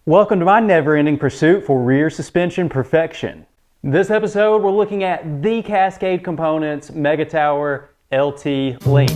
Welcome to my never-ending pursuit for rear suspension perfection. This episode, we're looking at the Cascade Components Megatower LT Link.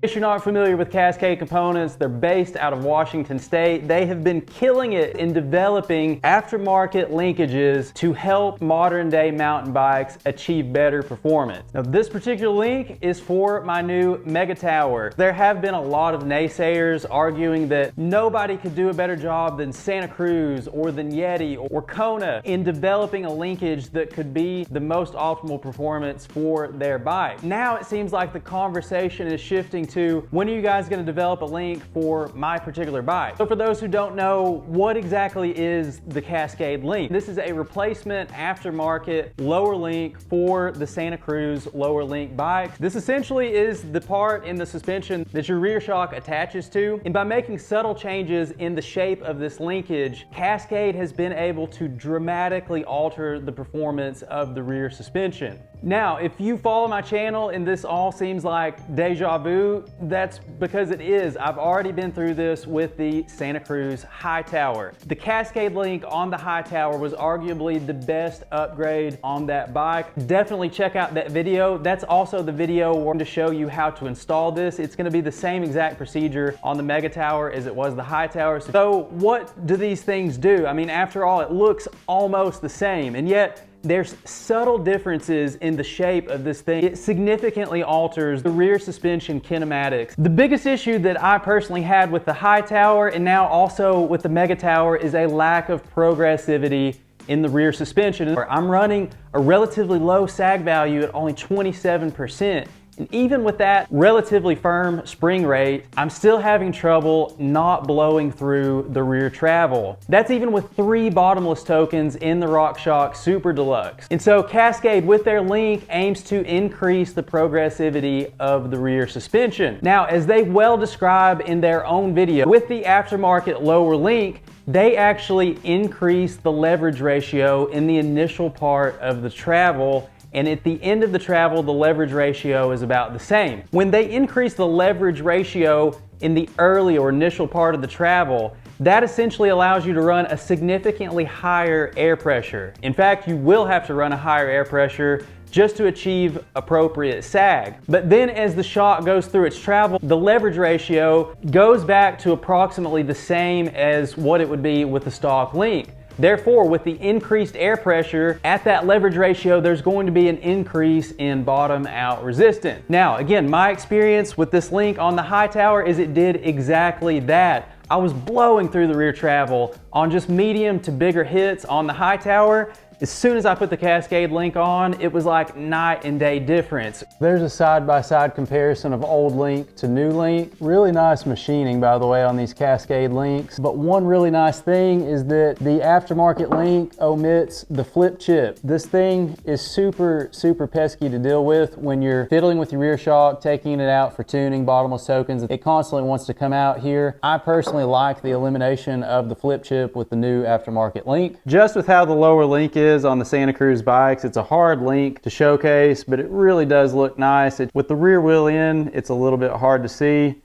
If you're not familiar with Cascade Components, they're based out of Washington State. They have been killing it in developing aftermarket linkages to help modern day mountain bikes achieve better performance. Now, this particular link is for my new Megatower. There have been a lot of naysayers arguing that nobody could do a better job than Santa Cruz or than Yeti or Kona in developing a linkage that could be the most optimal performance for their bike. Now it seems like the conversation is shifting to when are you guys going to develop a link for my particular bike? So for those who don't know, what exactly is the Cascade Link? This is a replacement aftermarket lower link for the Santa Cruz lower link bike. This essentially is the part in the suspension that your rear shock attaches to. And by making subtle changes in the shape of this linkage, Cascade has been able to dramatically alter the performance of the rear suspension. Now, if you follow my channel and this all seems like deja vu, that's because it is. I've already been through this with the Santa Cruz Hightower. The Cascade Link on the Hightower was arguably the best upgrade on that bike. Definitely check out that video. That's also the video where I'm going to show you how to install this. It's going to be the same exact procedure on the Megatower as it was the Hightower. So what do these things do? I mean, after all, it looks almost the same, and yet there's subtle differences in the shape of this thing. It significantly alters the rear suspension kinematics. The biggest issue that I personally had with the Hightower and now also with the Megatower is a lack of progressivity in the rear suspension. I'm running a relatively low sag value at only 27%. And even with that relatively firm spring rate, I'm still having trouble not blowing through the rear travel. That's even with 3 bottomless tokens in the RockShox Super Deluxe. And so Cascade, with their link, aims to increase the progressivity of the rear suspension. Now, as they well describe in their own video, with the aftermarket lower link, they actually increase the leverage ratio in the initial part of the travel, and at the end of the travel, the leverage ratio is about the same. When they increase the leverage ratio in the early or initial part of the travel, that essentially allows you to run a significantly higher air pressure. In fact, you will have to run a higher air pressure just to achieve appropriate sag. But then as the shock goes through its travel, the leverage ratio goes back to approximately the same as what it would be with the stock link. Therefore, with the increased air pressure at that leverage ratio, there's going to be an increase in bottom out resistance. Now, again, my experience with this link on the Hightower is it did exactly that. I was blowing through the rear travel on just medium to bigger hits on the Hightower. As soon as I put the Cascade Link on, it was like night and day difference. There's a side-by-side comparison of old Link to new Link. Really nice machining, by the way, on these Cascade Links. But one really nice thing is that the aftermarket Link omits the flip chip. This thing is super pesky to deal with when you're fiddling with your rear shock, taking it out for tuning, bottomless tokens. It constantly wants to come out here. I personally like the elimination of the flip chip with the new aftermarket Link. Just with how the lower Link is on the Santa Cruz bikes, it's a hard link to showcase, but it really does look nice. With the rear wheel in, it's a little bit hard to see.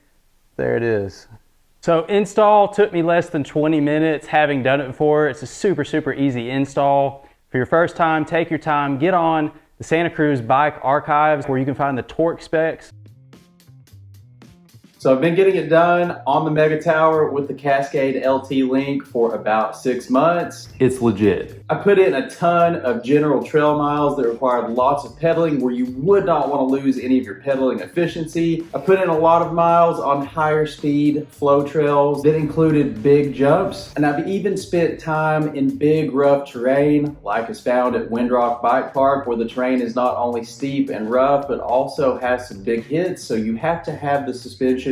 There it is. So install took me less than 20 minutes having done it before. It's a super easy install. For your first time, take your time, get on the Santa Cruz Bike Archives where you can find the torque specs. So I've been getting it done on the Megatower with the Cascade LT Link for about 6 months. It's legit. I put in a ton of general trail miles that required lots of pedaling where you would not want to lose any of your pedaling efficiency. I put in a lot of miles on higher speed flow trails that included big jumps. And I've even spent time in big rough terrain like is found at Windrock Bike Park, where the terrain is not only steep and rough but also has some big hits, so you have to have the suspension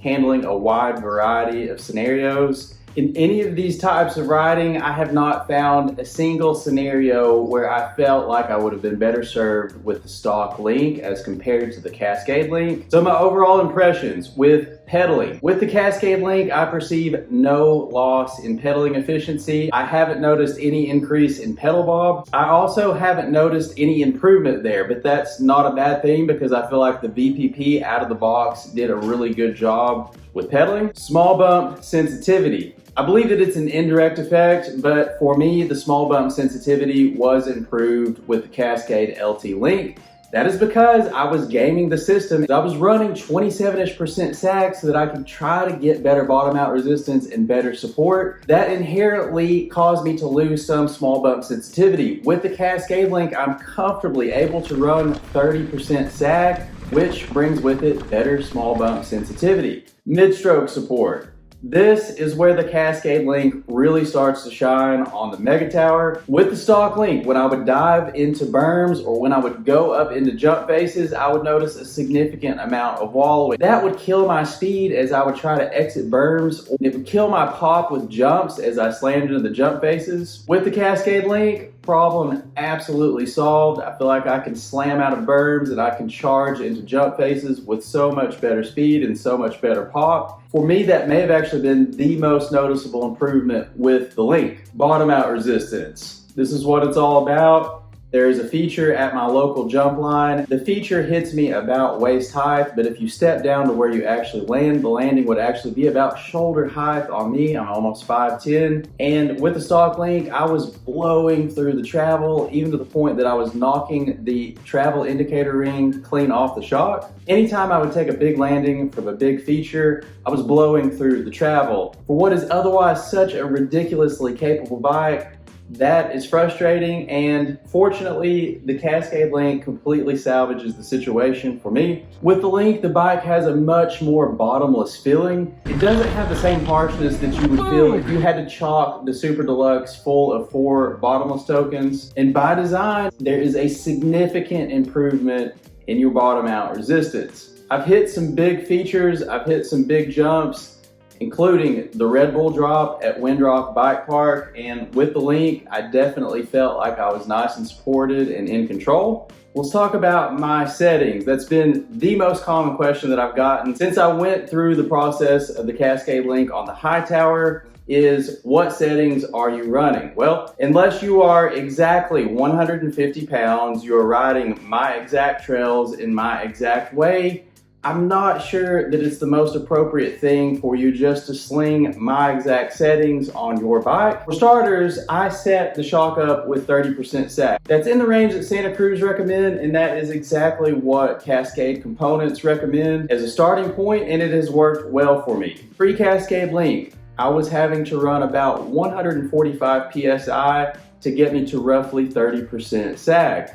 handling a wide variety of scenarios. In any of these types of riding, I have not found a single scenario where I felt like I would have been better served with the stock Link as compared to the Cascade Link. So my overall impressions with pedaling. With the Cascade Link, I perceive no loss in pedaling efficiency. I haven't noticed any increase in pedal bob. I also haven't noticed any improvement there, but that's not a bad thing because I feel like the VPP out of the box did a really good job with pedaling. Small bump sensitivity. I believe that it's an indirect effect, but for me, the small bump sensitivity was improved with the Cascade LT Link. That is because I was gaming the system. I was running 27% sag so that I could try to get better bottom out resistance and better support. That inherently caused me to lose some small bump sensitivity. With the Cascade Link, I'm comfortably able to run 30% sag, which brings with it better small bump sensitivity. Mid-stroke support. This is where the Cascade Link really starts to shine on the Megatower. With the stock Link, when I would dive into berms or when I would go up into jump faces, I would notice a significant amount of wallowing. That would kill my speed as I would try to exit berms. It would kill my pop with jumps as I slammed into the jump faces. With the Cascade Link, problem absolutely solved. I feel like I can slam out of berms and I can charge into jump faces with so much better speed and so much better pop. For me, that may have actually been the most noticeable improvement with the Link. Bottom out resistance. This is what it's all about. There is a feature at my local jump line. The feature hits me about waist height, but if you step down to where you actually land, the landing would actually be about shoulder height on me. I'm almost 5'10". And with the stock Link, I was blowing through the travel, even to the point that I was knocking the travel indicator ring clean off the shock. Anytime I would take a big landing from a big feature, I was blowing through the travel. For what is otherwise such a ridiculously capable bike, that is frustrating, and fortunately, the Cascade Link completely salvages the situation for me. With the Link, the bike has a much more bottomless feeling. It doesn't have the same harshness that you would feel if you had to chalk the Super Deluxe full of 4 bottomless tokens. And by design, there is a significant improvement in your bottom out resistance. I've hit some big features, I've hit some big jumps, including the Red Bull drop at Windrock Bike Park, and with the Link, I definitely felt like I was nice and supported and in control. Let's talk about my settings. That's been the most common question that I've gotten since I went through the process of the Cascade Link on the Hightower is what settings are you running? Well, unless you are exactly 150 pounds, you're riding my exact trails in my exact way, I'm not sure that it's the most appropriate thing for you just to sling my exact settings on your bike. For starters, I set the shock up with 30% sag. That's in the range that Santa Cruz recommend, and that is exactly what Cascade Components recommend as a starting point, and it has worked well for me. Pre-Cascade Link, I was having to run about 145 PSI to get me to roughly 30% sag.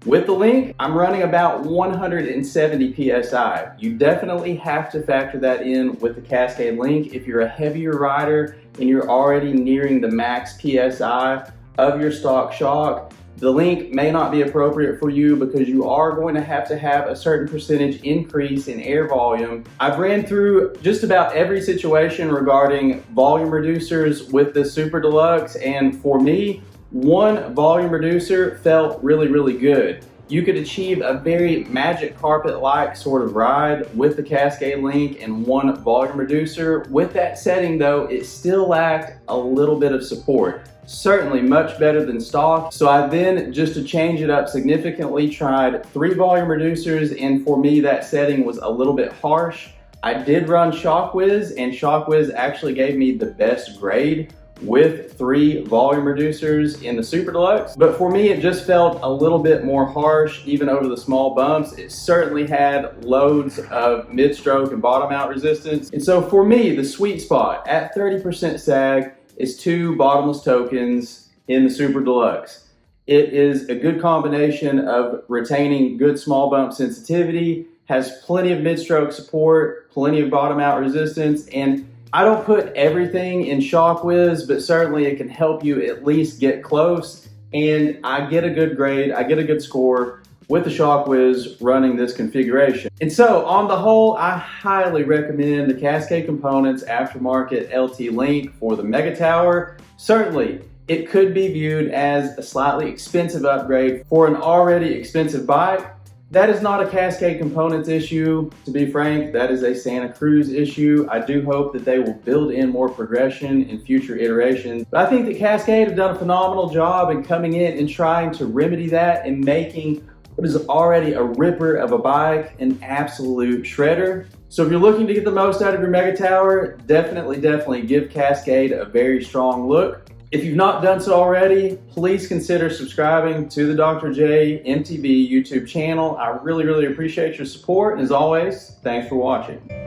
With the Link, I'm running about 170 PSI. You definitely have to factor that in with the Cascade Link if you're a heavier rider and you're already nearing the max PSI of your stock shock. The Link may not be appropriate for you because you are going to have a certain percentage increase in air volume. I've ran through just about every situation regarding volume reducers with the Super Deluxe, and for me, one volume reducer felt really good. You could achieve a very magic carpet-like sort of ride with the Cascade Link and one volume reducer. With that setting though, it still lacked a little bit of support. Certainly much better than stock. So I then, just to change it up significantly, tried 3 volume reducers, and for me that setting was a little bit harsh. I did run ShockWiz, and ShockWiz actually gave me the best grade with 3 volume reducers in the Super Deluxe. But for me, it just felt a little bit more harsh, even over the small bumps. It certainly had loads of mid-stroke and bottom out resistance. And so for me, the sweet spot at 30% sag is 2 bottomless tokens in the Super Deluxe. It is a good combination of retaining good small bump sensitivity, has plenty of mid-stroke support, plenty of bottom out resistance, and I don't put everything in ShockWiz, but certainly it can help you at least get close, and I get a good grade, I get a good score with the ShockWiz running this configuration. And so on the whole, I highly recommend the Cascade Components Aftermarket LT Link for the Megatower. Certainly, it could be viewed as a slightly expensive upgrade for an already expensive bike. That is not a Cascade Components issue. To be frank, that is a Santa Cruz issue. I do hope that they will build in more progression in future iterations. But I think that Cascade have done a phenomenal job in coming in and trying to remedy that and making what is already a ripper of a bike an absolute shredder. So if you're looking to get the most out of your Megatower, definitely give Cascade a very strong look. If you've not done so already, please consider subscribing to the Dr. J MTB YouTube channel. I really appreciate your support. And as always, thanks for watching.